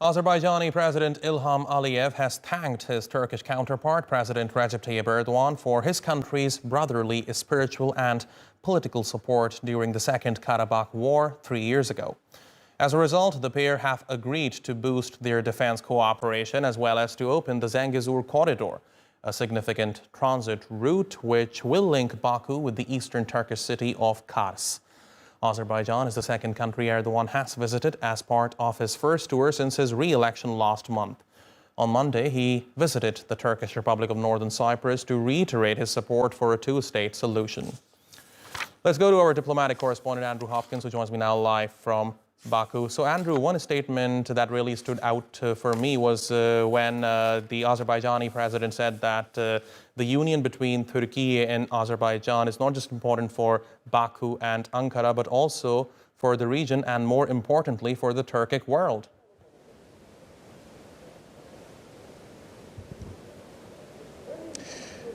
Azerbaijani President Ilham Aliyev has thanked his Turkish counterpart, President Recep Tayyip Erdogan, for his country's brotherly spiritual and political support during the Second Karabakh War 3 years ago. As a result, the pair have agreed to boost their defense cooperation as well as to open the Zangezur corridor, a significant transit route which will link Baku with the eastern Turkish city of Kars. Azerbaijan is the second country Erdogan has visited as part of his first tour since his re-election last month. On Monday, he visited the Turkish Republic of Northern Cyprus to reiterate his support for a two-state solution. Let's go to our diplomatic correspondent, Andrew Hopkins, who joins me now live from Baku. So, Andrew, one statement that really stood out for me was when the Azerbaijani president said that the union between Turkey and Azerbaijan is not just important for Baku and Ankara, but also for the region and, more importantly, for the Turkic world.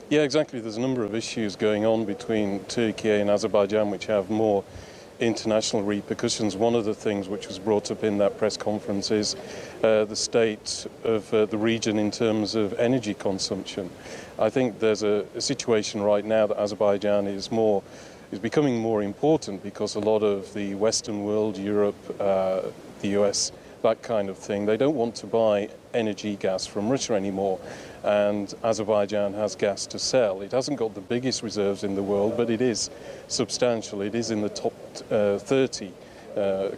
Yeah, exactly. There's a number of issues going on between Turkey and Azerbaijan which have more international repercussions. One of the things which was brought up in that press conference is the state of the region in terms of energy consumption. I think there's a situation right now that Azerbaijan is becoming more important because a lot of the Western world, Europe, the US, that kind of thing, they don't want to buy energy gas from Russia anymore, and Azerbaijan has gas to sell. It hasn't got the biggest reserves in the world, but it is substantial. It is in the top 30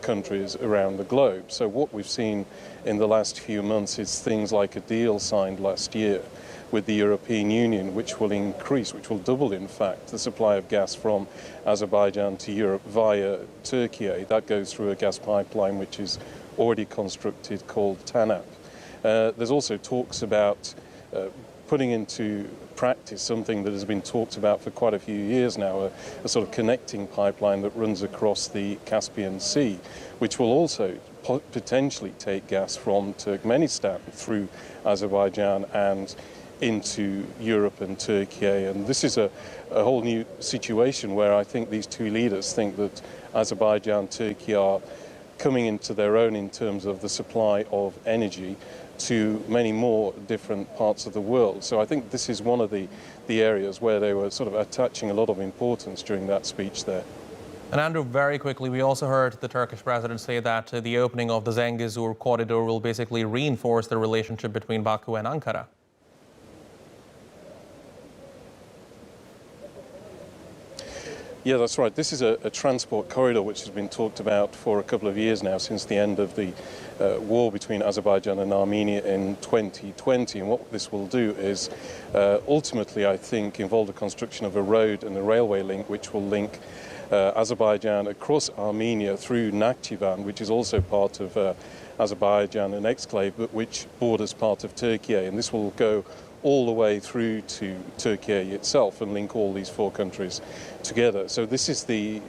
countries around the globe. So what we've seen in the last few months is things like a deal signed last year with the European Union, which will increase, which will double, in fact, the supply of gas from Azerbaijan to Europe via Turkey. That goes through a gas pipeline which is already constructed called TANAP. There's also talks about putting into practice something that has been talked about for quite a few years now, a sort of connecting pipeline that runs across the Caspian Sea, which will also potentially take gas from Turkmenistan through Azerbaijan and into Europe and Turkey. And this is a whole new situation where I think these two leaders think that Azerbaijan and Turkey are coming into their own in terms of the supply of energy to many more different parts of the world. So I think this is one of the areas where they were sort of attaching a lot of importance during that speech there. And Andrew, very quickly, we also heard the Turkish president say that the opening of the Zangezur corridor will basically reinforce the relationship between Baku and Ankara. Yeah, that's right. This is a transport corridor which has been talked about for a couple of years now, since the end of the war between Azerbaijan and Armenia in 2020. And what this will do is ultimately, I think, involve the construction of a road and a railway link which will link Azerbaijan across Armenia through Nakhchivan, which is also part of Azerbaijan, an exclave, but which borders part of Turkey. And this will go all the way through to Turkey itself and link all these four countries together. So this is the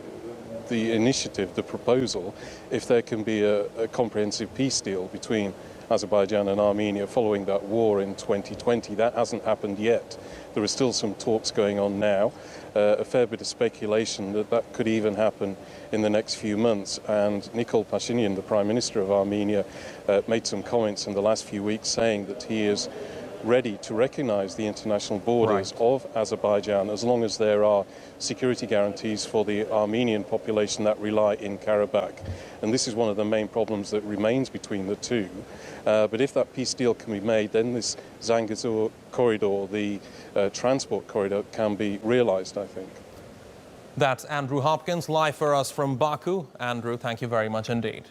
initiative, the proposal, if there can be a comprehensive peace deal between Azerbaijan and Armenia following that war in 2020. That hasn't happened yet. There are still some talks going on now, a fair bit of speculation that could even happen in the next few months. And Nikol Pashinyan, the Prime Minister of Armenia, made some comments in the last few weeks saying that he is ready to recognize the international borders of Azerbaijan as long as there are security guarantees for the Armenian population that rely in Karabakh. And this is one of the main problems that remains between the two. But if that peace deal can be made, then this Zangezur corridor, the transport corridor, can be realized, I think. That's Andrew Hopkins, live for us from Baku. Andrew, thank you very much indeed.